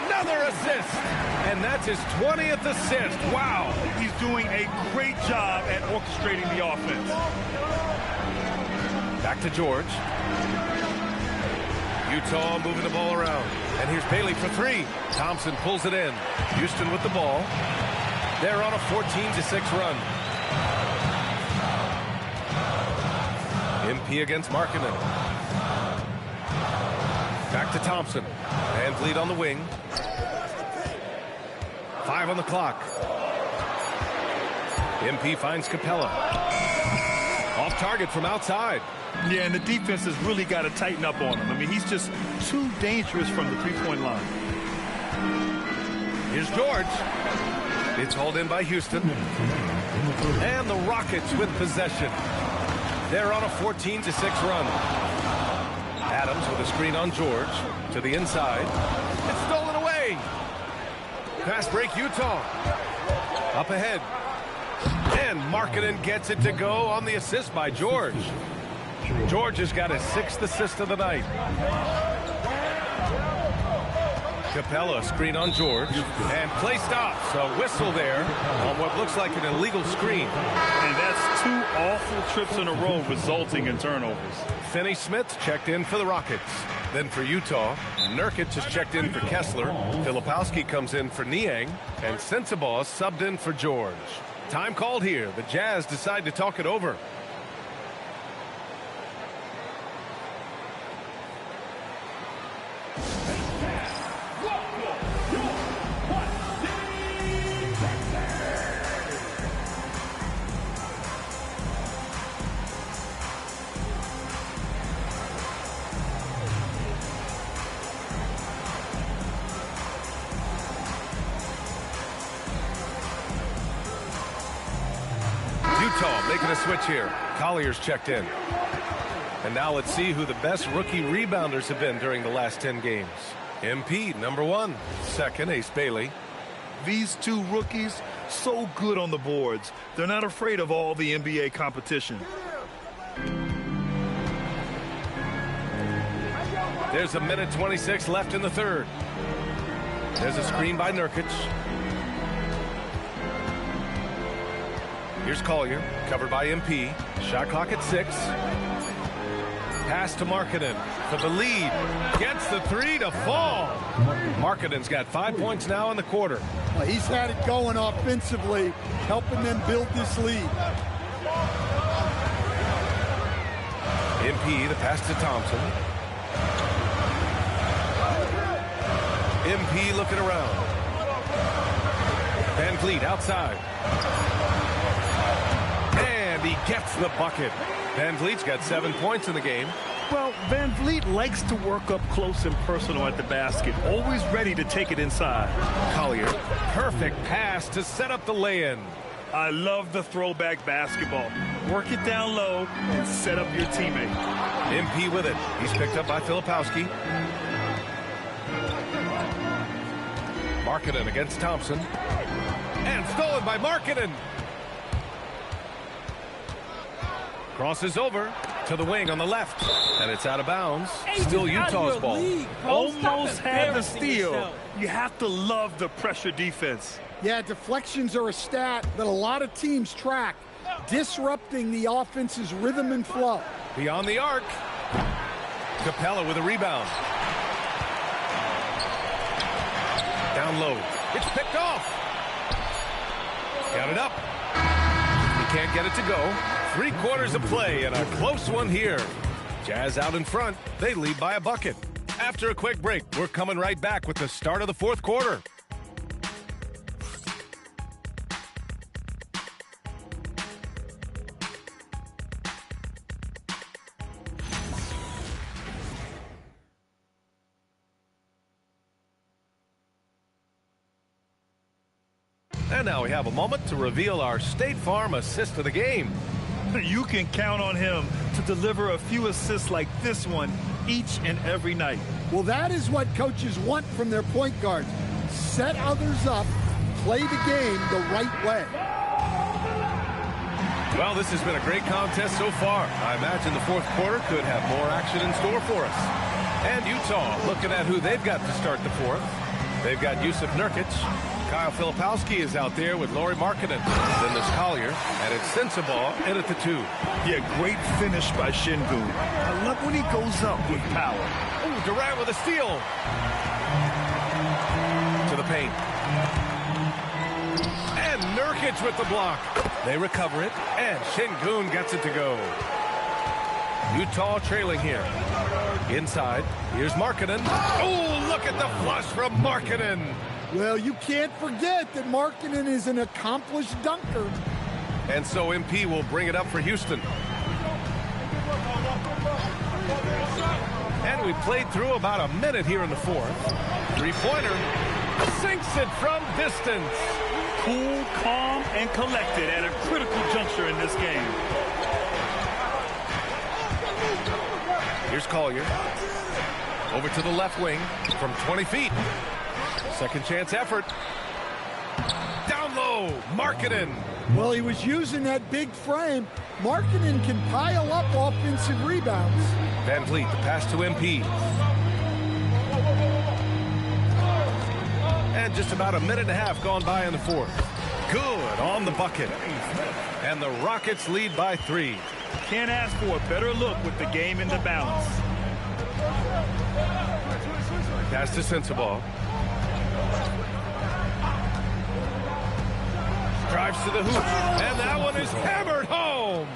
another assist. And that's his 20th assist. Wow. He's doing a great job at orchestrating the offense. Back to George. Utah moving the ball around. And here's Bailey for 3. Thompson pulls it in. Houston with the ball. They're on a 14-6 run. MP against Markkanen. Back to Thompson. VanVleet on the wing. 5 on the clock. MP finds Capella. Off target from outside. Yeah, and the defense has really got to tighten up on him. I mean, he's just too dangerous from the three-point line. Here's George. It's hauled in by Houston. And the Rockets with possession. They're on a 14-6 run. Adams with a screen on George. To the inside. It's stolen away. Fast break Utah. Up ahead. And Markkanen gets it to go on the assist by George. George has got his 6th assist of the night. Capella screen on George. And play stops. A whistle there on what looks like an illegal screen. And that's 2 awful trips in a row resulting in turnovers. Finney-Smith checked in for the Rockets. Then for Utah, Nurkic has checked in for Kessler. Filipowski comes in for Niang. And Sensabaugh subbed in for George. Time called here. The Jazz decide to talk it over. Utah making a switch here. Collier's checked in. And now let's see who the best rookie rebounders have been during the last 10 games. MP, number 1. Second, Ace Bailey. These two rookies, so good on the boards. They're not afraid of all the NBA competition. There's a minute 26 left in the third. There's a screen by Nurkic. Here's Collier, covered by MP. Shot clock at 6. Pass to Markkanen for the lead. Gets the 3 to fall. Markkanen's got 5 points now in the quarter. Well, he's had it going offensively, helping them build this lead. MP, the pass to Thompson. MP looking around. Van Vliet outside. And he gets the bucket. Van Vliet's got 7 points in the game. Well, Van Vliet likes to work up close and personal at the basket, always ready to take it inside. Collier, perfect pass to set up the lay-in. I love the throwback basketball. Work it down low and set up your teammate. MP with it. He's picked up by Filipowski. Markkanen against Thompson. And stolen by Markkanen. Crosses over to the wing on the left. And it's out of bounds. Still Utah's ball. Almost had the steal. You have to love the pressure defense. Yeah, deflections are a stat that a lot of teams track, disrupting the offense's rhythm and flow. Beyond the arc. Capella with a rebound. Down low. It's picked off. Got it up. He can't get it to go. 3 quarters of play and a close one here. Jazz out in front. They lead by a bucket. After a quick break, we're coming right back with the start of the 4th quarter. And now we have a moment to reveal our State Farm assist of the game. You can count on him to deliver a few assists like this one each and every night. Well, that is what coaches want from their point guards. Set others up, play the game the right way. Well, this has been a great contest so far. I imagine the 4th quarter could have more action in store for us. And Utah looking at who they've got to start the 4th. They've got Jusuf Nurkic. Kyle Filipowski is out there with Lauri Markkanen. Then there's Collier, and it's Sensabaugh in at the 2. Yeah, great finish by Şengün. I love when he goes up with power. Oh, Durant with a steal. To the paint. And Nurkic with the block. They recover it, and Şengün gets it to go. Utah trailing here. Inside, here's Markkanen. Oh, look at the flush from Markkanen. Well, you can't forget that Markkanen is an accomplished dunker. And so MP will bring it up for Houston. And we played through about a minute here in the 4th. 3-pointer. Sinks it from distance. Cool, calm, and collected at a critical juncture in this game. Here's Collier. Over to the left wing from 20 feet. Second chance effort. Down low, Markkanen. Well, he was using that big frame. Markkanen can pile up offensive rebounds. Van Vliet, the pass to MP. And just about a minute and a half gone by in the 4th. Good on the bucket. And the Rockets lead by 3. Can't ask for a better look with the game in the balance. Pass to Sensabaugh. Drives to the hoop, and that one is hammered home.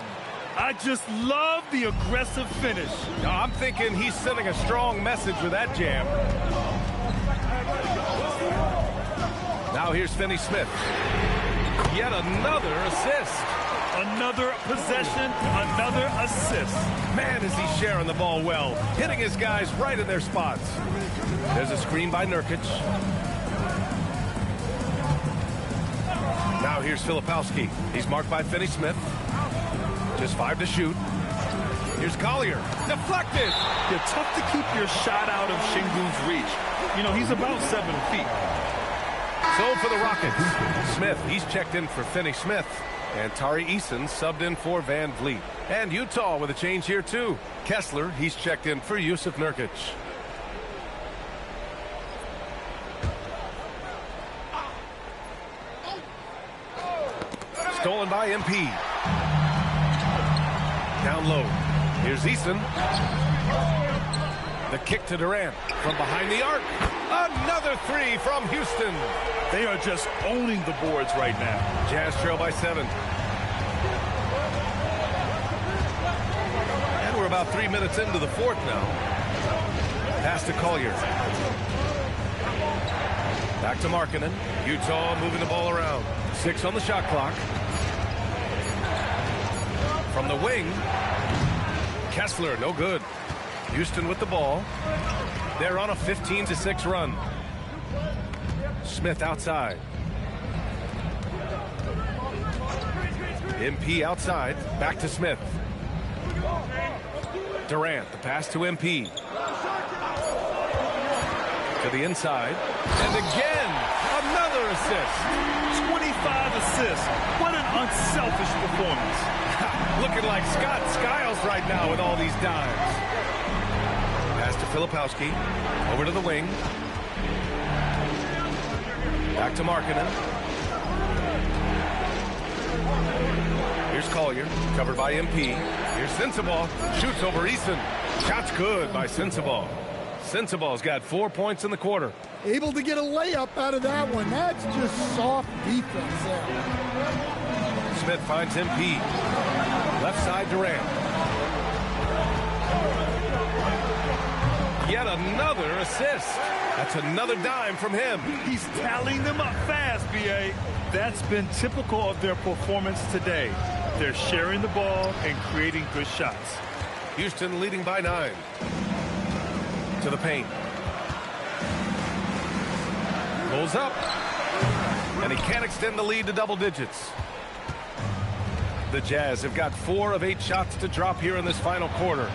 I just love the aggressive finish. Now, I'm thinking he's sending a strong message with that jam. Now here's Finney Smith. Yet another assist. Another possession, another assist. Man, is he sharing the ball well, hitting his guys right in their spots. There's a screen by Nurkic. Now here's Filipowski. He's marked by Finney Smith. Just 5 to shoot. Here's Collier. Deflected. Yeah, tough to keep your shot out of Şengün's reach. You know, he's about 7 feet. So for the Rockets, Smith, he's checked in for Finney Smith. And Tari Eason subbed in for Van Vliet. And Utah with a change here, too. Kessler, he's checked in for Yusuf Nurkic. Stolen by MP. Down low. Here's Eason. The kick to Durant from behind the arc. Another 3 from Houston. They are just owning the boards right now. Jazz trail by 7. And we're about 3 minutes into the fourth now. Pass to Collier. Back to Markkanen. Utah moving the ball around. 6 on the shot clock. From the wing. Kessler, no good. Houston with the ball. They're on a 15-6 run. Smith outside. MP outside. Back to Smith. Durant, the pass to MP. To the inside. And again, another assist. 25 assists. What an unselfish performance. Looking like Scott Skiles right now with all these dimes. Pass to Filipowski. Over to the wing. Back to Markkanen. Here's Collier. Covered by MP. Here's Sensabaugh. Shoots over Eason. Shot's good by Sensabaugh. Sensabaugh's got 4 points in the quarter. Able to get a layup out of that one. That's just soft defense there. Smith finds MP. Left side Durant. Yet another assist. That's another dime from him. He's tallying them up fast, B.A. That's been typical of their performance today. They're sharing the ball and creating good shots. Houston leading by 9. To the paint. Pulls up. And he can't extend the lead to double digits. The Jazz have got 4 of 8 shots to drop here in this final quarter.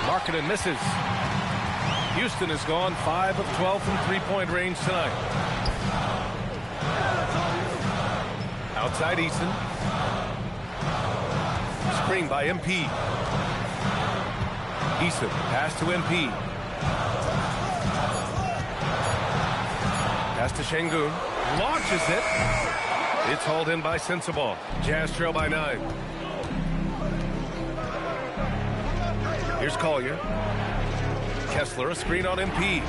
Markkanen misses. Houston has gone 5 of 12 from three-point range tonight. Outside Eason. Screen by MP. Eason, pass to MP. Pass to Şengün. Launches it. It's hauled in by Sensabaugh. Jazz trail by 9. Here's Collier. Kessler, a screen on MP.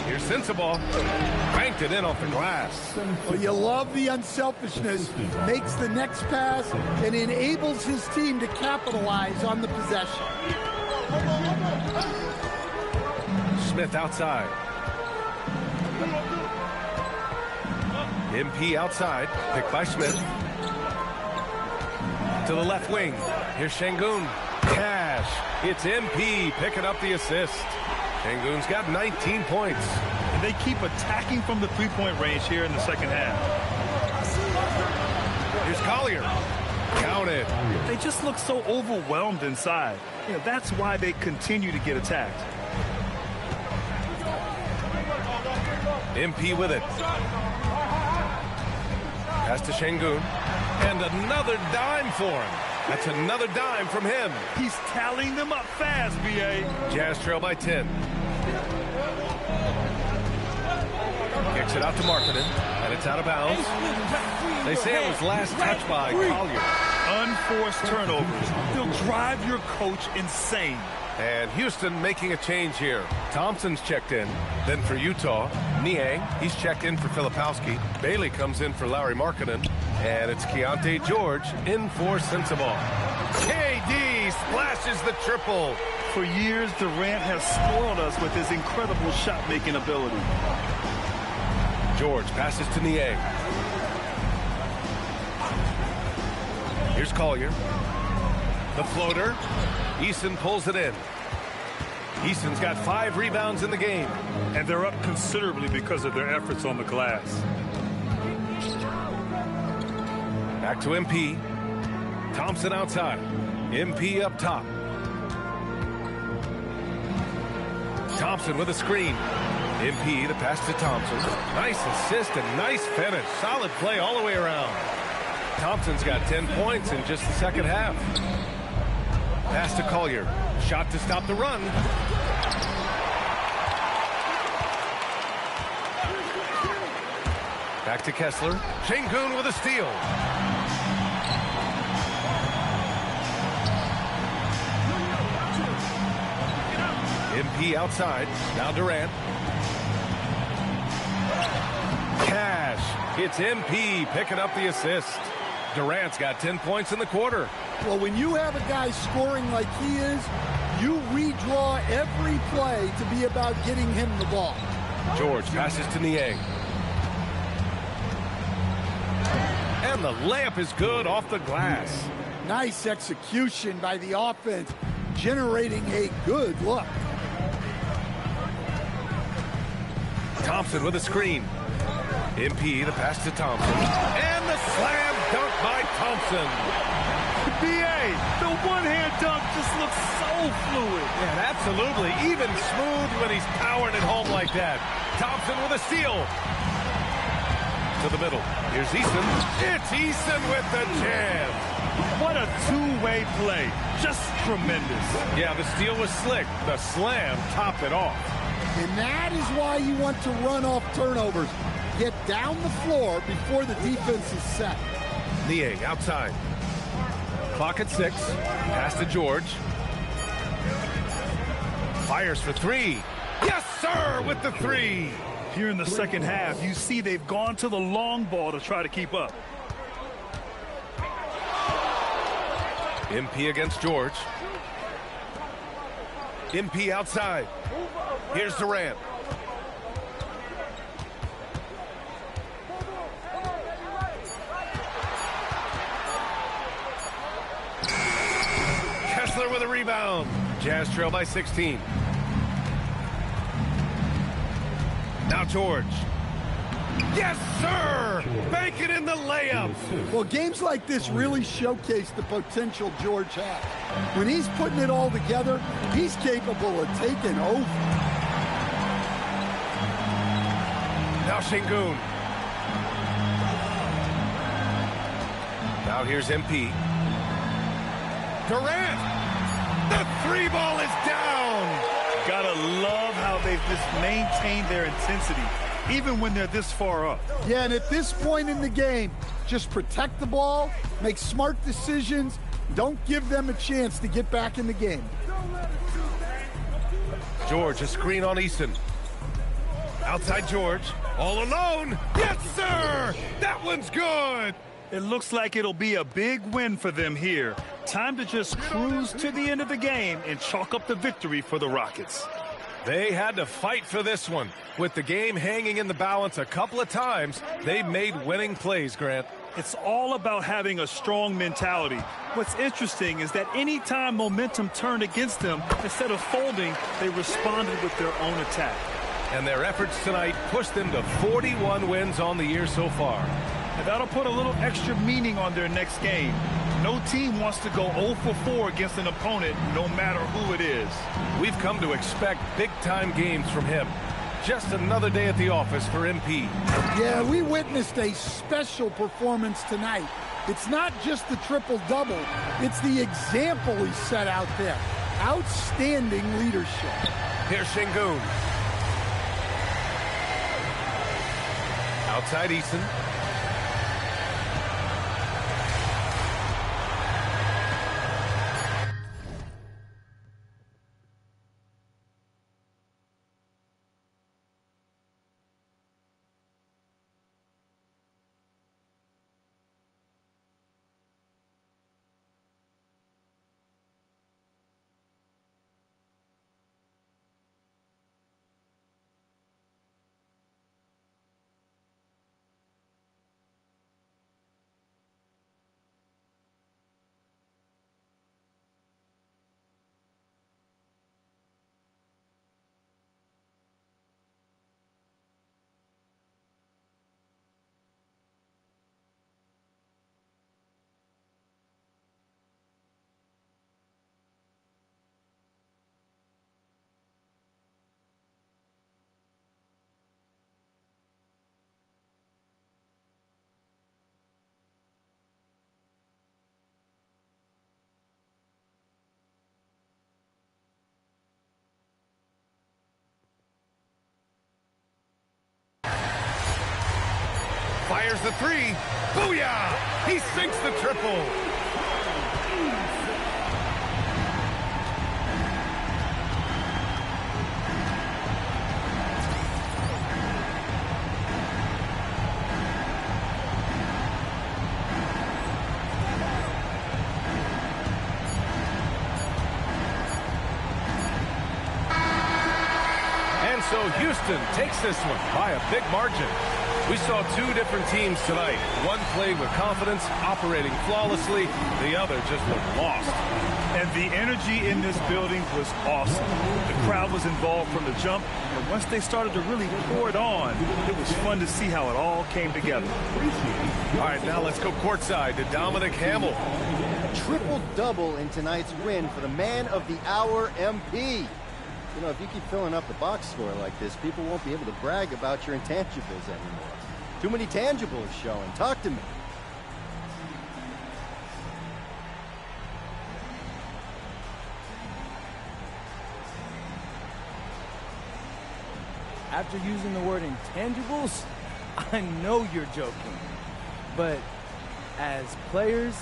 Here's Sensabaugh. Banked it in off the glass. Well, you love the unselfishness. Makes the next pass and enables his team to capitalize on the possession. Smith outside. MP outside. Picked by Smith. To the left wing. Here's Şengün. Cash. It's MP picking up the assist. Şengün's got 19 points. And they keep attacking from the three-point range here in the second half. Here's Collier. Count it. They just look so overwhelmed inside. You know, that's why they continue to get attacked. MP with it. Pass to Şengün. And another dime for him. That's another dime from him. He's tallying them up fast, B.A. Jazz trail by 10. Kicks it out to Markkanen, and it's out of bounds. They say it was last touched by Collier. Unforced turnovers. They'll drive your coach insane. And Houston making a change here. Thompson's checked in. Then for Utah, Niang, he's checked in for Filipowski. Bailey comes in for Larry Markkanen. And it's Keontae George in for Sensabaugh. KD splashes the triple. For years, Durant has spoiled us with his incredible shot-making ability. George passes to Niang. Here's Collier. The floater. Eason pulls it in. Eason's got 5 rebounds in the game. And they're up considerably because of their efforts on the glass. Back to MP. Thompson outside. MP up top. Thompson with a screen. MP the pass to Thompson. Nice assist and nice finish. Solid play all the way around. Thompson's got 10 points in just the second half. Pass to Collier. Shot to stop the run. Back to Kessler. Şengün with a steal. MP outside. Now Durant. Cash. It's MP picking up the assist. Durant's got 10 points in the quarter. Well, when you have a guy scoring like he is, you redraw every play to be about getting him the ball. George passes to Niang. And the layup is good off the glass. Nice execution by the offense, generating a good look. Thompson with a screen. MP the pass to Thompson. And the slam dunk by Thompson. BA, the one-hand dunk just looks so fluid. Yeah, absolutely. Even smooth when he's powering it home like that. Thompson with a steal. To the middle. Here's Eason. It's Eason with the jam. What a two-way play. Just tremendous. Yeah, the steal was slick. The slam topped it off. And that is why you want to run off turnovers. Get down the floor before the defense is set. Niang outside. Clock at 6. Pass to George. Fires for three. Yes, sir, with the three. Here in the second half, you see they've gone to the long ball to try to keep up. MP against George. MP outside. Here's Durant. Kessler with a rebound. Jazz trail by 16. Now George. Yes, sir! Bank it in the layup. Well, games like this really showcase the potential George has. When he's putting it all together, he's capable of taking over. Now Şengün. Now here's MP. Durant. The three ball is down. Gotta love how they've just maintained their intensity, even when they're this far up. Yeah, and at this point in the game, just protect the ball, make smart decisions, don't give them a chance to get back in the game. George, a screen on Eason. Outside George, all alone. Yes, sir! That one's good! It looks like it'll be a big win for them here. Time to just cruise to the end of the game and chalk up the victory for the Rockets. They had to fight for this one. With the game hanging in the balance a couple of times, they made winning plays, Grant. It's all about having a strong mentality. What's interesting is that anytime momentum turned against them, instead of folding, they responded with their own attack. And their efforts tonight pushed them to 41 wins on the year so far. And that'll put a little extra meaning on their next game. No team wants to go 0 for 4 against an opponent, no matter who it is. We've come to expect big-time games from him. Just another day at the office for MP. Yeah, we witnessed a special performance tonight. It's not just the triple-double, it's the example he set out there. Outstanding leadership. Here's Şengün. Outside Eason. Fires the three. Booyah! He sinks the triple. And so Houston takes this one by a big margin. We saw two different teams tonight. One played with confidence, operating flawlessly. The other just looked lost. And the energy in this building was awesome. The crowd was involved from the jump, and once they started to really pour it on, it was fun to see how it all came together. All right, now let's go courtside to Dominic Hamill. A triple-double in tonight's win for the man of the hour, MP. You know, if you keep filling up the box score like this, people won't be able to brag about your intangibles anymore. Too many tangibles showing. Talk to me. After using the word intangibles, I know you're joking. But as players,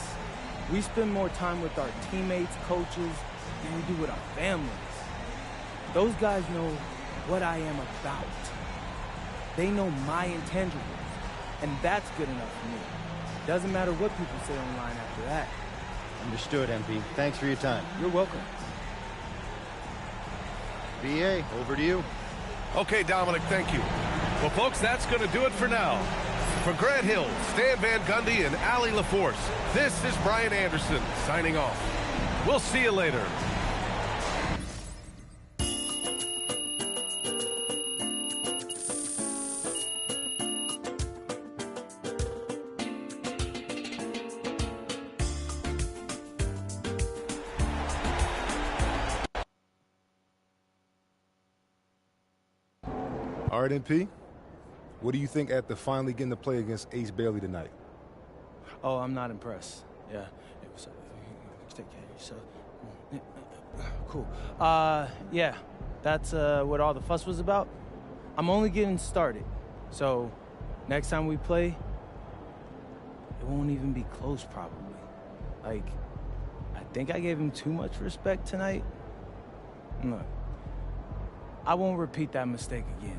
we spend more time with our teammates, coaches, than we do with our families. Those guys know what I am about. They know my intangibles, and that's good enough for me. Doesn't matter what people say online after that. Understood, MP. Thanks for your time. You're welcome. BA, over to you. Okay, Dominic, thank you. Well, folks, that's going to do it for now. For Grant Hill, Stan Van Gundy, and Allie LaForce, this is Brian Anderson signing off. We'll see you later. All right, MP, what do you think after finally getting to play against Ace Bailey tonight? Oh, I'm not impressed. Yeah. Take care of yourself. Cool. Yeah, that's what all the fuss was about. I'm only getting started. So next time we play, it won't even be close probably. Like, I think I gave him too much respect tonight. Look, I won't repeat that mistake again.